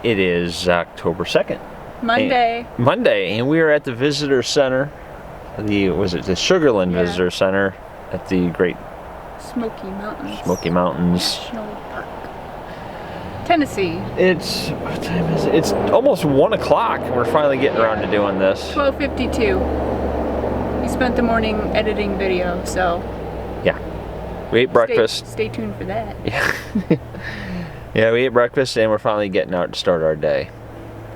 It is October 2nd. Monday. And we are at the Visitor Center. The Sugarland Visitor Center at the Great Smoky Mountains National Park, Tennessee. What time is it? It's almost 1 o'clock. We're finally getting around to doing this. 12:52. We spent the morning editing video, so yeah, we ate breakfast. Stay tuned for that. Yeah. Yeah, we ate breakfast and we're finally getting out to start our day.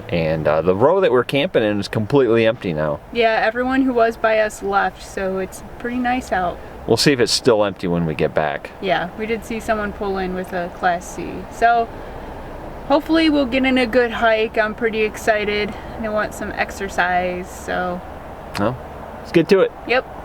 And the row that we're camping in is completely empty now. Yeah, everyone who was by us left, so it's pretty nice out. We'll see if it's still empty when we get back. Yeah, we did see someone pull in with a Class C. So hopefully we'll get in a good hike. I'm pretty excited. I want some exercise, so. Well, let's get to it. Yep.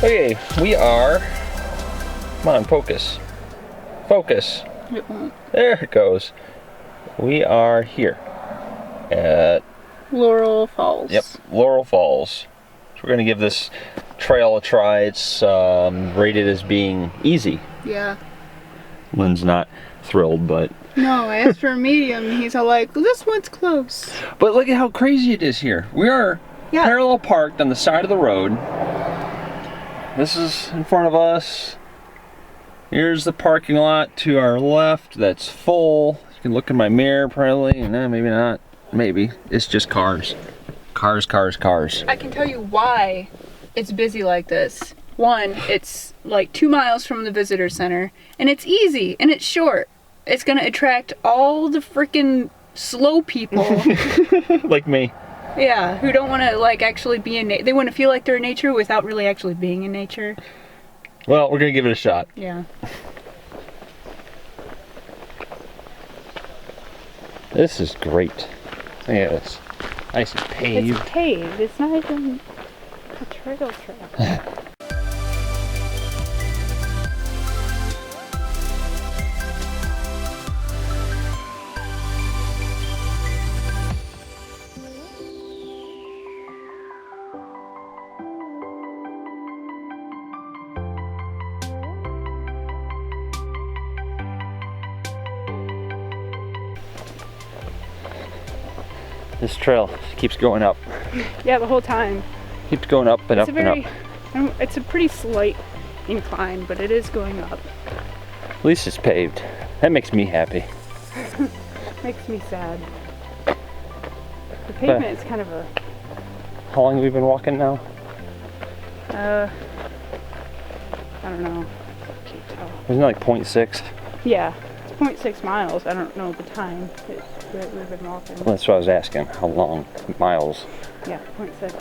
Okay, we are. Come on, focus. Focus. It won't. There it goes. We are here at Laurel Falls. Yep, Laurel Falls. So we're going to give this trail a try. It's rated as being easy. Yeah. Lynn's not thrilled, but... No, I asked for a medium. He's all like, well, this one's close. But look at how crazy it is here. We are parallel parked on the side of the road. This is in front of us. Here's the parking lot to our left that's full. You can look in my mirror probably. No, maybe not. Maybe. It's just cars. Cars, cars, cars. I can tell you why it's busy like this. One, it's like 2 miles from the visitor center, and it's easy, and it's short. It's gonna attract all the freaking slow people. Like me. Yeah, who don't want to like actually be in they want to feel like they're in nature without really actually being in nature. Well, we're gonna give it a shot. Yeah. This is great. Look at this. Nice and paved. It's paved. It's not even a trail. This trail keeps going up. Yeah, the whole time. Keeps going up and up and up. It's a pretty slight incline, but it is going up. At least it's paved. That makes me happy. Makes me sad. The pavement is kind of a... How long have we been walking now? I don't know. Can't tell. Isn't it like 0.6? Yeah, it's 0.6 miles. I don't know the time that we've been walking. Well, that's what I was asking. How long? Miles? Yeah, 0.6.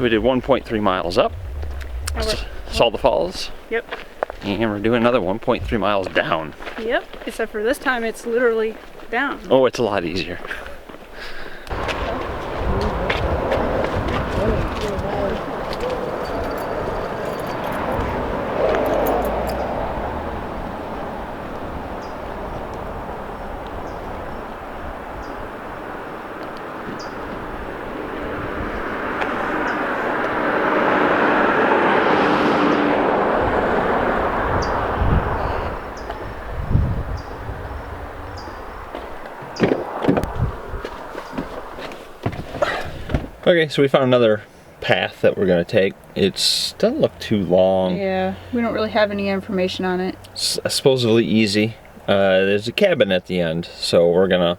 So we did 1.3 miles up, saw the falls. Yep. And we're doing another 1.3 miles down. Yep. Except for this time, it's literally down. Oh, it's a lot easier. Okay, so we found another path that we're gonna take. It doesn't look too long. Yeah, we don't really have any information on it. It's supposedly easy. There's a cabin at the end, so we're gonna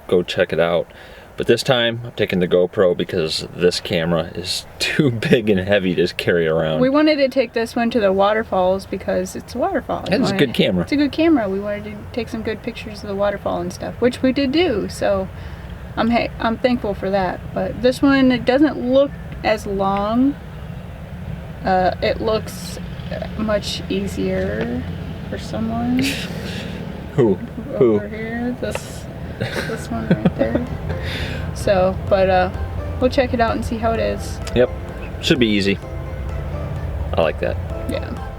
go check it out. But this time, I'm taking the GoPro because this camera is too big and heavy to carry around. We wanted to take this one to the waterfalls because it's a waterfall. It's a good camera. It's a good camera. We wanted to take some good pictures of the waterfall and stuff, which we did do, so I'm thankful for that. But this one, it doesn't look as long. It looks much easier for someone. Who? Over here, this one right there. So, but we'll check it out and see how it is. Yep, should be easy. I like that. Yeah.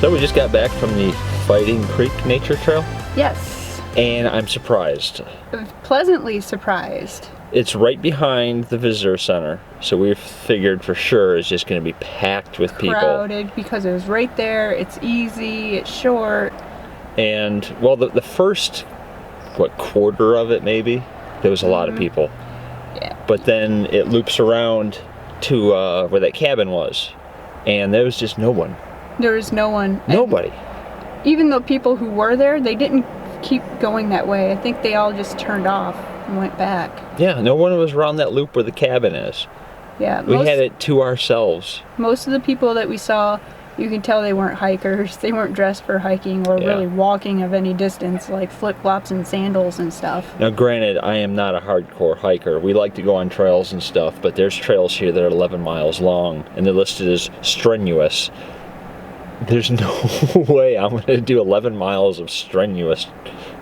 So we just got back from the Fighting Creek Nature Trail. Yes. And I'm surprised. Pleasantly surprised. It's right behind the visitor center, so we figured for sure it's just going to be packed with people. Crowded because it was right there. It's easy. It's short. And well, the first quarter of it maybe there was a lot of people. Yeah. But then it loops around to where that cabin was, and there was just no one. There was no one. Nobody. And even the people who were there, they didn't keep going that way. I think they all just turned off and went back. Yeah, no one was around that loop where the cabin is. Yeah. We had it to ourselves. Most of the people that we saw, you can tell they weren't hikers. They weren't dressed for hiking or really walking of any distance, like flip-flops and sandals and stuff. Now granted, I am not a hardcore hiker. We like to go on trails and stuff, but there's trails here that are 11 miles long, and they're listed as strenuous. There's no way I'm going to do 11 miles of strenuous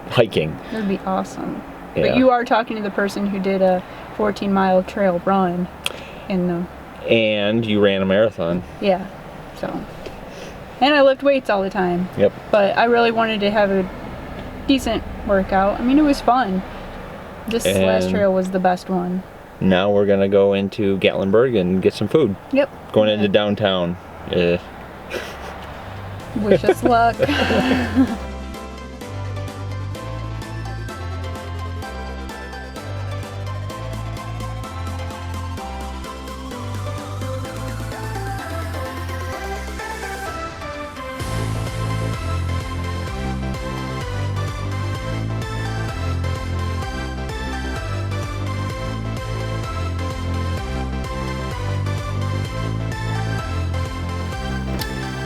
hiking. That would be awesome. Yeah. But you are talking to the person who did a 14-mile trail run in the... And you ran a marathon. Yeah, so... And I lift weights all the time. Yep. But I really wanted to have a decent workout. I mean, it was fun. This last trail was the best one. Now we're going to go into Gatlinburg and get some food. Yep. Going into downtown. Wish us luck.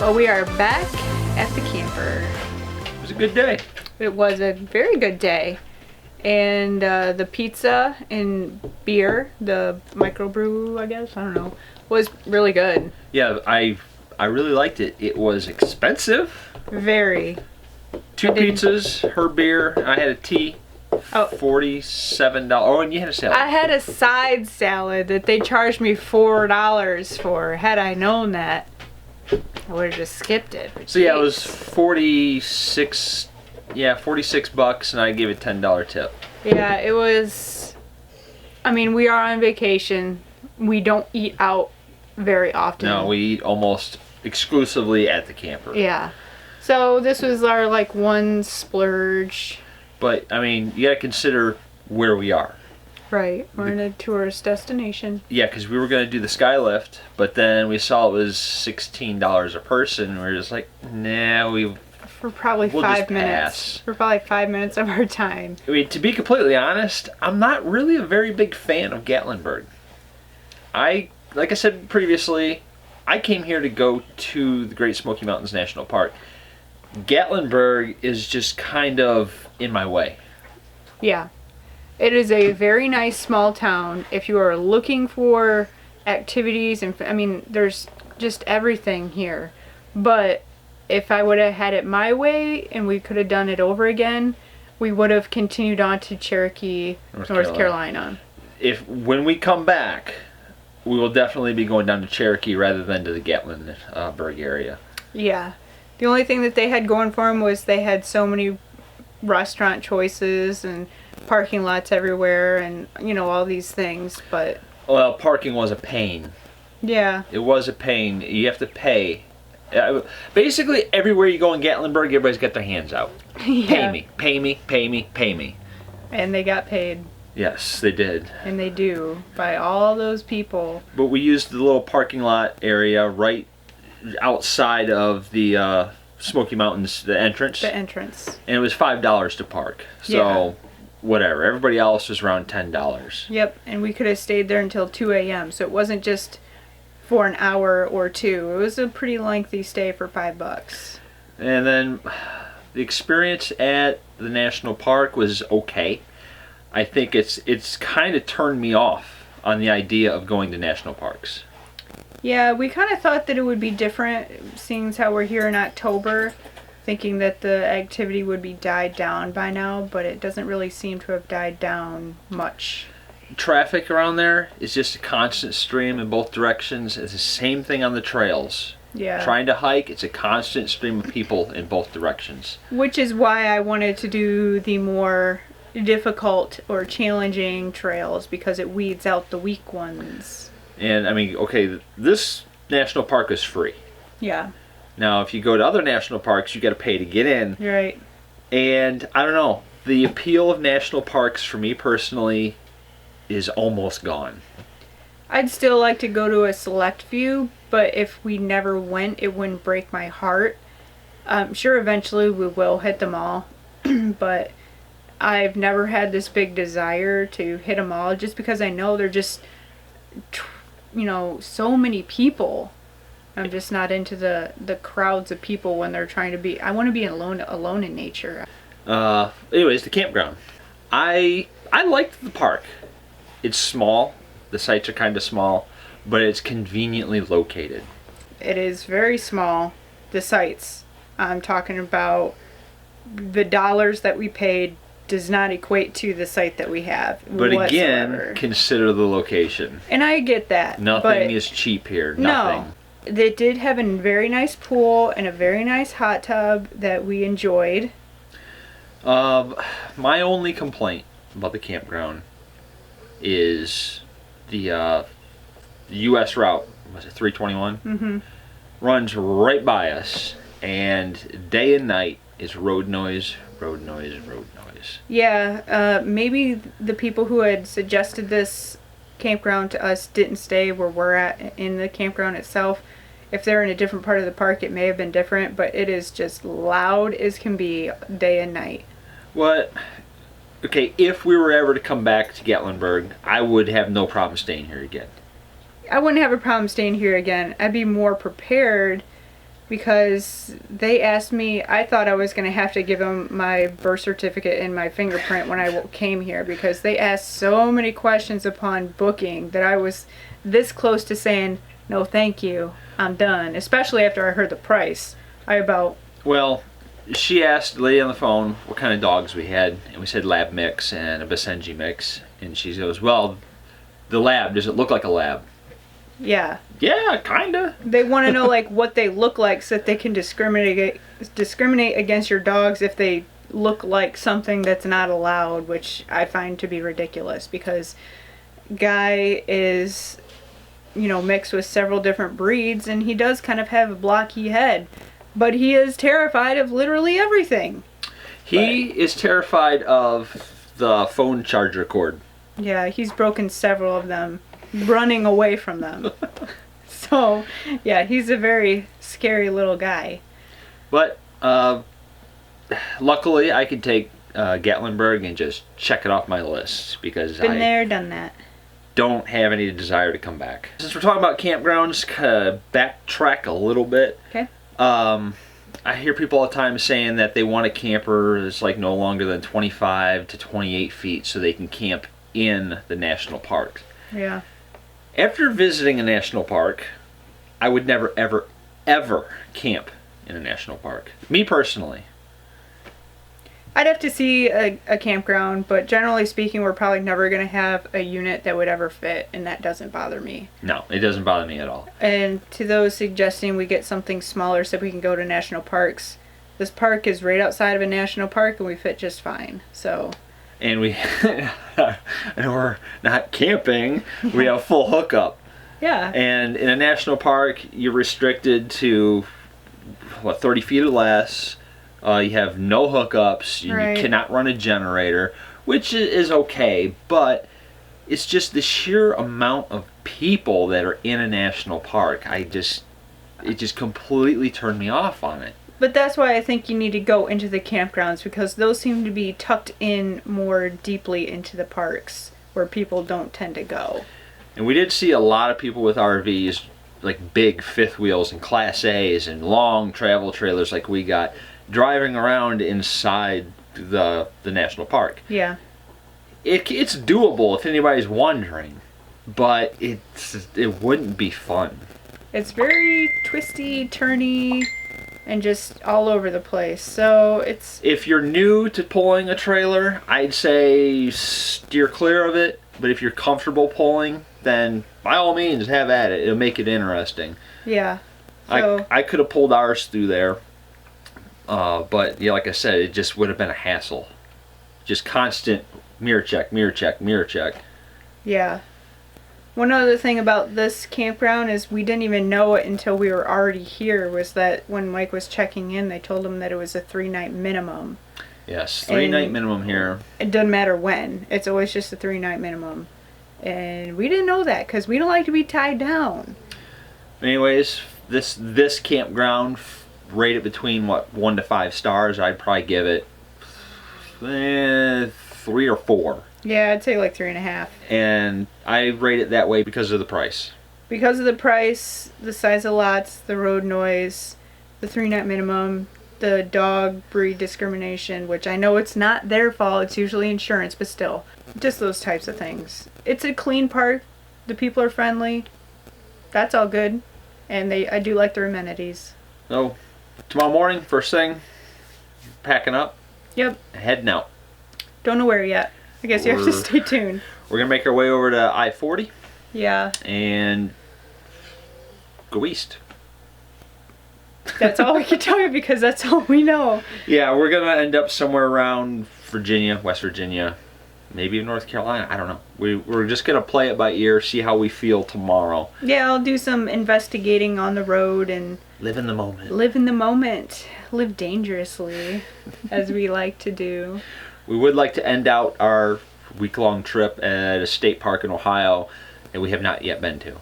Well, we are back at the camper. It was a good day. It was a very good day. And the pizza and beer, the microbrew, I guess, I don't know, was really good. Yeah, I really liked it. It was expensive. Very. 2 pizzas, her beer, I had a tea. Oh. $47. Oh, and you had a salad. I had a side salad that they charged me $4 for. Had I known that, I would have just skipped it. So yeah, it was 46. Yeah, $46, and I gave it $10 tip. Yeah, it was. I mean, we are on vacation. We don't eat out very often. No, we eat almost exclusively at the camper. Yeah. So this was our like one splurge. But I mean, you gotta consider where we are. Right, we're in a tourist destination. Yeah, because we were gonna do the sky lift, but then we saw it was $16 a person, and we were just like, nah, For probably we'll 5 just minutes. pass. For probably 5 minutes of our time. I mean, to be completely honest, I'm not really a very big fan of Gatlinburg. Like I said previously, I came here to go to the Great Smoky Mountains National Park. Gatlinburg is just kind of in my way. Yeah. It is a very nice small town. If you are looking for activities, and I mean, there's just everything here. But if I would have had it my way and we could have done it over again, we would have continued on to Cherokee, North Carolina. When we come back, we will definitely be going down to Cherokee rather than to the Gatlinburg area. Yeah. The only thing that they had going for them was they had so many restaurant choices and parking lots everywhere and, you know, all these things, but... Well, parking was a pain. Yeah. It was a pain. You have to pay. Basically, everywhere you go in Gatlinburg, everybody's got their hands out. Yeah. Pay me, pay me, pay me, pay me. And they got paid. Yes, they did. And they do, by all those people. But we used the little parking lot area right outside of the Smoky Mountains, the entrance. The entrance. And it was $5 to park. So, whatever. Everybody else was around $10. Yep, and we could have stayed there until 2 a.m. So it wasn't just for an hour or two. It was a pretty lengthy stay for $5. And then the experience at the national park was okay. I think it's kind of turned me off on the idea of going to national parks. Yeah, we kind of thought that it would be different, seeing as how we're here in October, thinking that the activity would be died down by now, but it doesn't really seem to have died down much. Traffic around there is just a constant stream in both directions. It's the same thing on the trails. Yeah. Trying to hike, it's a constant stream of people in both directions. Which is why I wanted to do the more difficult or challenging trails, because it weeds out the weak ones. And I mean, okay, this national park is free. Yeah. Now, if you go to other national parks, you got to pay to get in. Right. And I don't know, the appeal of national parks for me personally is almost gone. I'd still like to go to a select few, but if we never went, it wouldn't break my heart. I'm sure eventually we will hit them all, but I've never had this big desire to hit them all, just because I know they're just so many people. I'm just not into the crowds of people when they're trying to be. I want to be alone in nature. Anyways, the campground. I liked the park. It's small. The sites are kind of small, but it's conveniently located. It is very small. The sites. I'm talking about the dollars that we paid does not equate to the site that we have. But whatsoever. again, consider the location. And I get that. Nothing is cheap here. Nothing. No. They did have a very nice pool and a very nice hot tub that we enjoyed. My only complaint about the campground is the U.S. route, was it 321? Mm-hmm. Runs right by us, and day and night is road noise, road noise, road noise. Yeah, maybe the people who had suggested this campground to us didn't stay where we're at in the campground itself. If they're in a different part of the park, it may have been different, but it is just loud as can be day and night. What? Okay, if we were ever to come back to Gatlinburg, I would have no problem staying here again. I wouldn't have a problem staying here again. I'd be more prepared because they asked me, I thought I was going to have to give them my birth certificate and my fingerprint when I came here because they asked so many questions upon booking that I was this close to saying, no thank you, I'm done. Especially after I heard the price. Well, she asked the lady on the phone what kind of dogs we had, and we said lab mix and a Basenji mix, and she goes, well, the lab, does it look like a lab? Yeah. Yeah, kinda. They want to know like what they look like so that they can discriminate against your dogs if they look like something that's not allowed, which I find to be ridiculous because Guy is, mixed with several different breeds and he does kind of have a blocky head, but he is terrified of literally everything. He is terrified of the phone charger cord. Yeah, he's broken several of them running away from them. So, yeah, he's a very scary little guy. But luckily, I could take Gatlinburg and just check it off my list because Been there, done that. Don't have any desire to come back. Since we're talking about campgrounds, backtrack a little bit. Okay. I hear people all the time saying that they want a camper that's like no longer than 25 to 28 feet so they can camp in the national park. Yeah. After visiting a national park, I would never, ever, ever camp in a national park. Me personally. I'd have to see a campground, but generally speaking, we're probably never going to have a unit that would ever fit, and that doesn't bother me. No, it doesn't bother me at all. And to those suggesting we get something smaller so we can go to national parks, this park is right outside of a national park, and we fit just fine. So. And we're not camping, we have full hookup. Yeah. And in a national park, you're restricted to, 30 feet or less. You have no hookups. Right. You cannot run a generator, which is okay, but it's just the sheer amount of people that are in a national park. It just completely turned me off on it. But that's why I think you need to go into the campgrounds because those seem to be tucked in more deeply into the parks where people don't tend to go. And we did see a lot of people with RVs, like big fifth wheels and Class A's and long travel trailers like we got, driving around inside the national park. Yeah. It's doable if anybody's wondering, but it wouldn't be fun. It's very twisty, turny, and just all over the place. So it's... If you're new to pulling a trailer, I'd say steer clear of it. But if you're comfortable pulling, then by all means have at it. It'll make it interesting. Yeah. So, I could have pulled ours through there. But yeah, like I said, it just would have been a hassle. Just constant mirror check, mirror check, mirror check. Yeah. One other thing about this campground is we didn't even know it until we were already here, was that when Mike was checking in, they told him that it was a 3-night minimum. Yes, 3-night minimum here. It doesn't matter when. It's always just a 3-night minimum. And we didn't know that because we don't like to be tied down. Anyways, this campground, rated between 1 to 5 stars, I'd probably give it 3 or 4. Yeah, I'd say like 3.5. And I rate it that way because of the price. because of the price, the size of lots, the road noise, the 3-night minimum, the dog breed discrimination, which I know it's not their fault, it's usually insurance, but still, just those types of things. It's a clean park, the people are friendly, that's all good, and I do like their amenities. So, tomorrow morning, first thing, packing up. Yep. Heading out. Don't know where yet. I guess you have to stay tuned. We're going to make our way over to I-40. Yeah. And go east. That's all I can tell you because that's all we know. Yeah, we're going to end up somewhere around Virginia, West Virginia, maybe North Carolina. I don't know. We're just going to play it by ear, see how we feel tomorrow. Yeah, I'll do some investigating on the road and live in the moment. Live in the moment. Live dangerously, as we like to do. We would like to end out our week-long trip at a state park in Ohio that we have not yet been to.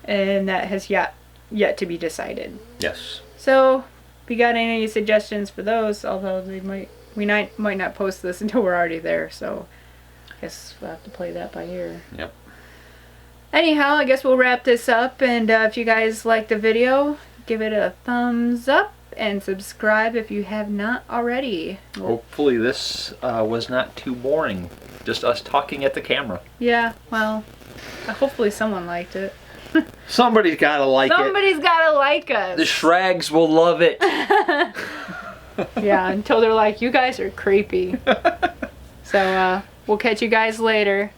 And that has yet to be decided. Yes. So, if you got any suggestions for those, although we might not post this until we're already there, so I guess we'll have to play that by ear. Yep. Anyhow, I guess we'll wrap this up, and if you guys liked the video, give it a thumbs up and subscribe if you have not already. Hopefully this was not too boring. Just us talking at the camera. Yeah, well, hopefully someone liked it. Somebody's gotta like it. Somebody's gotta like us. The Shrags will love it. Yeah, until they're like, you guys are creepy. So, we'll catch you guys later.